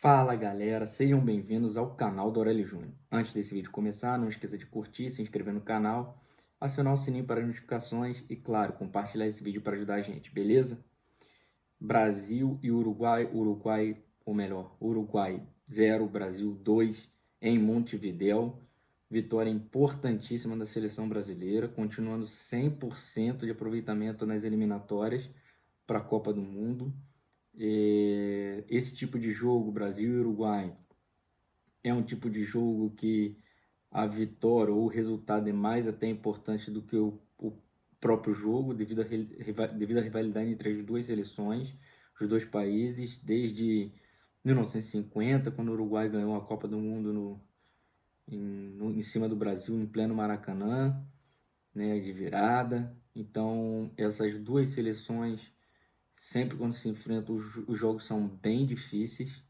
Fala galera, sejam bem-vindos ao canal do Aurélio Júnior. Antes desse vídeo começar, não esqueça de curtir, se inscrever no canal, acionar o sininho para as notificações e, claro, compartilhar esse vídeo para ajudar a gente, beleza? Brasil e Uruguai, Uruguai 0, Brasil 2 em Montevidéu. Vitória importantíssima da seleção brasileira, continuando 100% de aproveitamento nas eliminatórias para a Copa do Mundo. Esse tipo de jogo, Brasil e Uruguai, é um tipo de jogo que a vitória ou o resultado é mais até importante do que o próprio jogo, devido à rivalidade entre as duas seleções, os dois países, desde 1950, quando o Uruguai ganhou a Copa do Mundo em cima do Brasil, em pleno Maracanã, né, de virada. Então, essas duas seleções, sempre quando se enfrentam, os jogos são bem difíceis.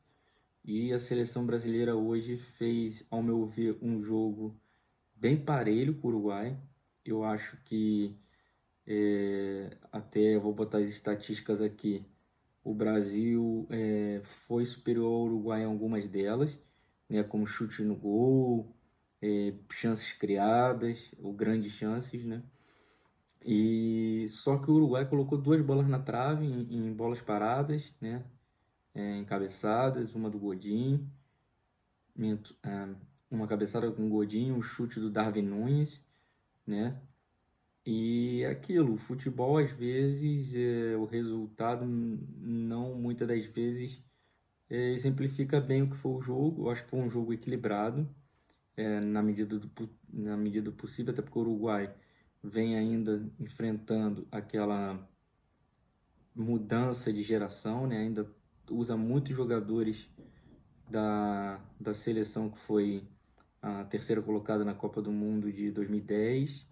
E a seleção brasileira hoje fez, ao meu ver, um jogo bem parelho com o Uruguai. Eu acho que, até vou botar as estatísticas aqui, o Brasil foi superior ao Uruguai em algumas delas, né, como chute no gol, chances criadas, ou grandes chances, né? E só que o Uruguai colocou duas bolas na trave em bolas paradas, né? Encabeçadas, uma do Godin, uma cabeçada com o Godin, um chute do Darwin Núñez, né? E aquilo, o futebol às vezes, o resultado não muitas das vezes exemplifica bem o que foi o jogo. Eu acho que foi um jogo equilibrado, na medida do possível, até porque o Uruguai vem ainda enfrentando aquela mudança de geração, né? Ainda usa muitos jogadores da seleção que foi a terceira colocada na Copa do Mundo de 2010,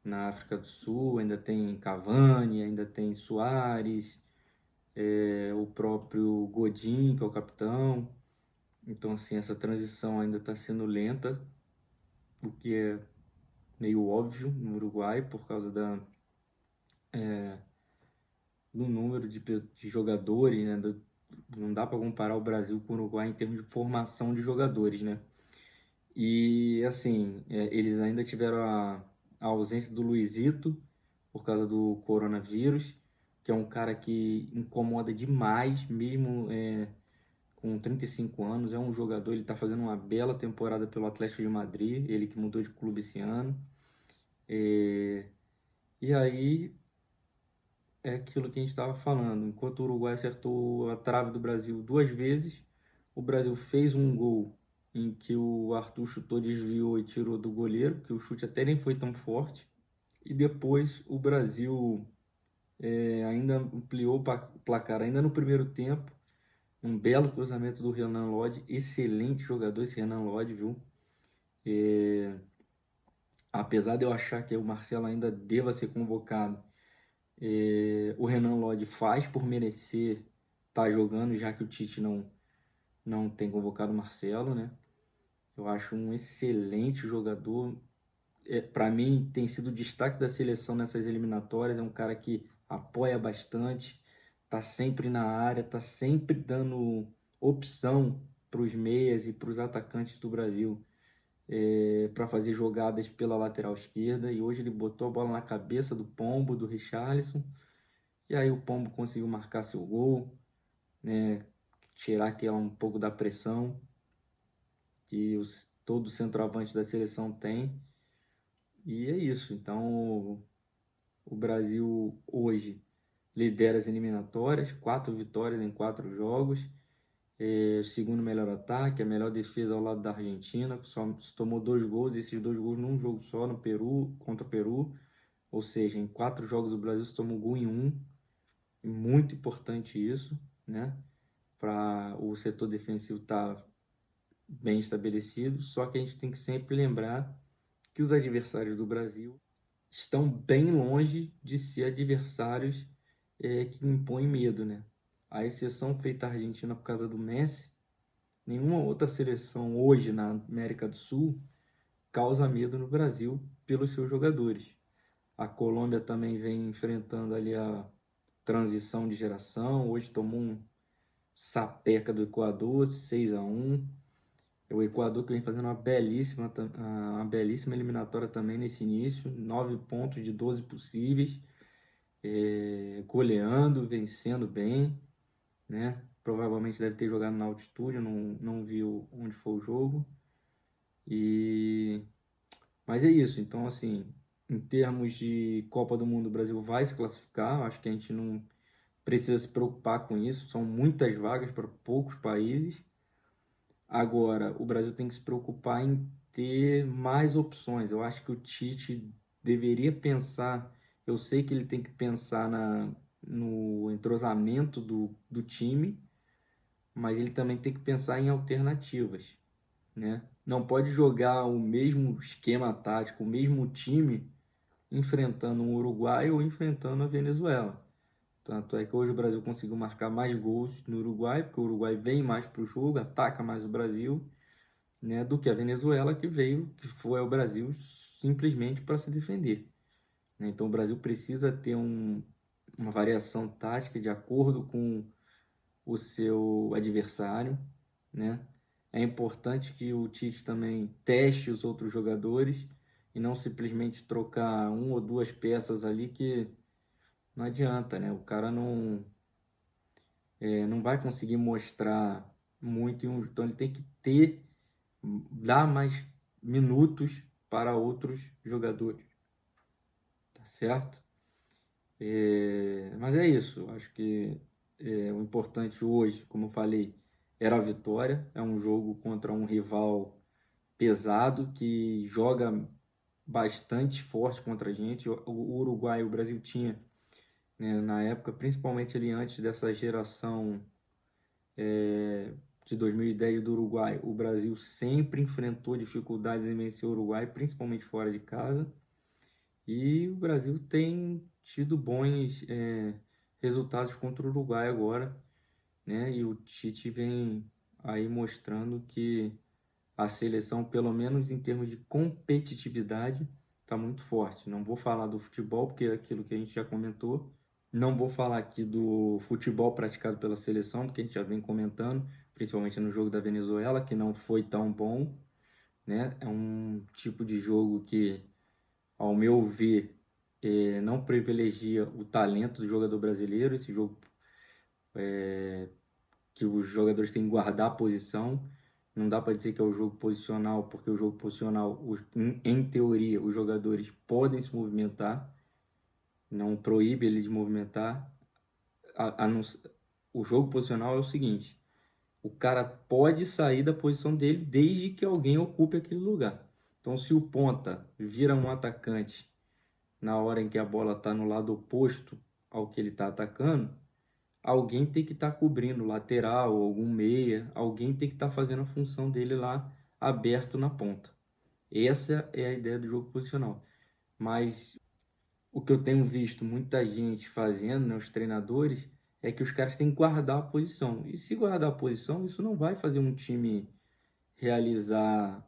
na África do Sul. Ainda tem Cavani, ainda tem Suárez, o próprio Godin, que é o capitão. Então, assim, essa transição ainda está sendo lenta, o que é meio óbvio no Uruguai, por causa do número de jogadores, né? Não dá para comparar o Brasil com o Uruguai em termos de formação de jogadores, né? E, assim, eles ainda tiveram a ausência do Luizito por causa do coronavírus, que é um cara que incomoda demais, mesmo com 35 anos. É um jogador, ele está fazendo uma bela temporada pelo Atlético de Madrid, ele que mudou de clube esse ano. E aí é aquilo que a gente estava falando. Enquanto o Uruguai acertou a trave do Brasil duas vezes, o Brasil fez um gol em que o Arthur chutou, desviou e tirou do goleiro, que o chute até nem foi tão forte. E depois o Brasil ainda ampliou o placar, ainda no primeiro tempo. Um belo cruzamento do Renan Lodge, excelente jogador esse Renan Lodge, viu? Apesar de eu achar que o Marcelo ainda deva ser convocado, o Renan Lodge faz por merecer estar jogando, já que o Tite não tem convocado o Marcelo, né? Eu acho um excelente jogador. Para mim, tem sido o destaque da seleção nessas eliminatórias. É um cara que apoia bastante, tá sempre na área, tá sempre dando opção para os meias e para os atacantes do Brasil, para fazer jogadas pela lateral esquerda. E hoje ele botou a bola na cabeça do Pombo, do Richarlison, e aí o Pombo conseguiu marcar seu gol, né? Tirar aquela um pouco da pressão que todo centroavante da seleção tem. E é isso. Então, o Brasil hoje lidera as eliminatórias, 4 vitórias em 4 jogos, o segundo melhor ataque, a melhor defesa ao lado da Argentina, que só tomou 2 gols, esses 2 gols num jogo só, no Peru, contra o Peru. Ou seja, em 4 jogos o Brasil só tomou gol em um. Muito importante isso, né? Para o setor defensivo estar bem estabelecido. Só que a gente tem que sempre lembrar que os adversários do Brasil estão bem longe de ser adversários que impõem medo, né? A exceção feita à Argentina por causa do Messi, nenhuma outra seleção hoje na América do Sul causa medo no Brasil pelos seus jogadores. A Colômbia também vem enfrentando ali a transição de geração. Hoje tomou sapeca do Equador, 6-1. O Equador que vem fazendo uma belíssima eliminatória também nesse início, 9 pontos de 12 possíveis, goleando, vencendo bem, né? Provavelmente deve ter jogado na altitude, eu não vi onde foi o jogo. Mas é isso, então assim, em termos de Copa do Mundo, o Brasil vai se classificar, acho que a gente não precisa se preocupar com isso, são muitas vagas para poucos países. Agora, o Brasil tem que se preocupar em ter mais opções. Eu acho que o Tite deveria pensar, eu sei que ele tem que pensar no entrosamento do time, mas ele também tem que pensar em alternativas, né? Não pode jogar o mesmo esquema tático, o mesmo time enfrentando o Uruguai ou enfrentando a Venezuela. Tanto é que hoje o Brasil conseguiu marcar mais gols no Uruguai, porque o Uruguai vem mais para o jogo, ataca mais o Brasil, né, do que a Venezuela que foi ao Brasil simplesmente para se defender, né? Então o Brasil precisa ter uma variação tática de acordo com o seu adversário, né? É importante que o Tite também teste os outros jogadores e não simplesmente trocar uma ou duas peças ali que não adianta, né? O cara não vai conseguir mostrar muito então ele tem que dar mais minutos para outros jogadores, tá certo? Mas é isso, acho que o importante hoje, como eu falei, era a vitória. É um jogo contra um rival pesado que joga bastante forte contra a gente. O Uruguai, o Brasil tinha, né, na época, principalmente ali antes dessa geração de 2010 do Uruguai, o Brasil sempre enfrentou dificuldades em vencer o Uruguai, principalmente fora de casa. E o Brasil tem tido bons resultados contra o Uruguai agora, né? E o Tite vem aí mostrando que a seleção, pelo menos em termos de competitividade, está muito forte. Não vou falar do futebol, porque é aquilo que a gente já comentou. Não vou falar aqui do futebol praticado pela seleção, porque a gente já vem comentando, principalmente no jogo da Venezuela, que não foi tão bom, né? É um tipo de jogo que, ao meu ver, não privilegia o talento do jogador brasileiro. Esse jogo que os jogadores têm que guardar a posição. Não dá para dizer que é o jogo posicional, porque o jogo posicional, em teoria, os jogadores podem se movimentar, não proíbe eles de movimentar. O jogo posicional é o seguinte: o cara pode sair da posição dele desde que alguém ocupe aquele lugar. Então, se o ponta vira um atacante na hora em que a bola está no lado oposto ao que ele está atacando, alguém tem que estar cobrindo lateral, algum meia, alguém tem que estar fazendo a função dele lá aberto na ponta. Essa é a ideia do jogo posicional. Mas o que eu tenho visto muita gente fazendo, né, os treinadores, é que os caras têm que guardar a posição. E se guardar a posição, isso não vai fazer um time realizar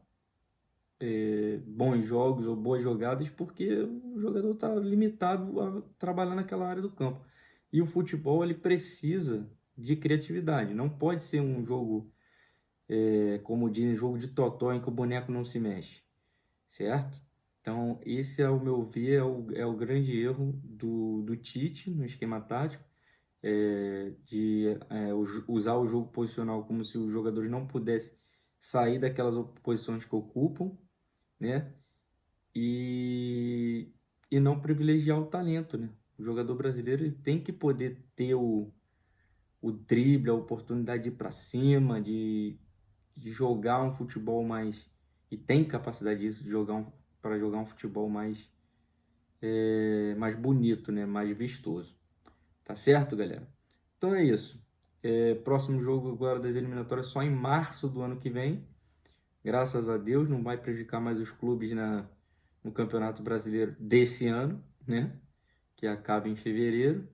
bons jogos ou boas jogadas, porque o jogador está limitado a trabalhar naquela área do campo. E o futebol ele precisa de criatividade. Não pode ser um jogo, como dizem, jogo de totó em que o boneco não se mexe, certo? Então, esse, ao meu ver, é o grande erro do Tite no esquema tático, usar o jogo posicional como se os jogadores não pudessem sair daquelas posições que ocupam, né? E, e não privilegiar o talento, né? O jogador brasileiro ele tem que poder ter o drible, a oportunidade de ir para cima, de jogar um futebol mais. E tem capacidade disso, de para jogar um futebol mais bonito, né? Mais vistoso. Tá certo, galera? Então é isso. Próximo jogo agora das eliminatórias só em março do ano que vem. Graças a Deus, não vai prejudicar mais os clubes no Campeonato Brasileiro desse ano, né? Que acaba em fevereiro.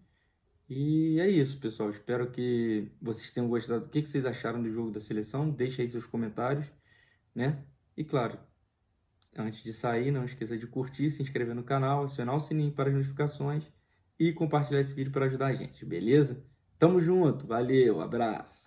E é isso, pessoal. Espero que vocês tenham gostado. O que vocês acharam do jogo da seleção? Deixe aí seus comentários, né? E claro, antes de sair, não esqueça de curtir, se inscrever no canal, acionar o sininho para as notificações e compartilhar esse vídeo para ajudar a gente, beleza? Tamo junto, valeu, abraço!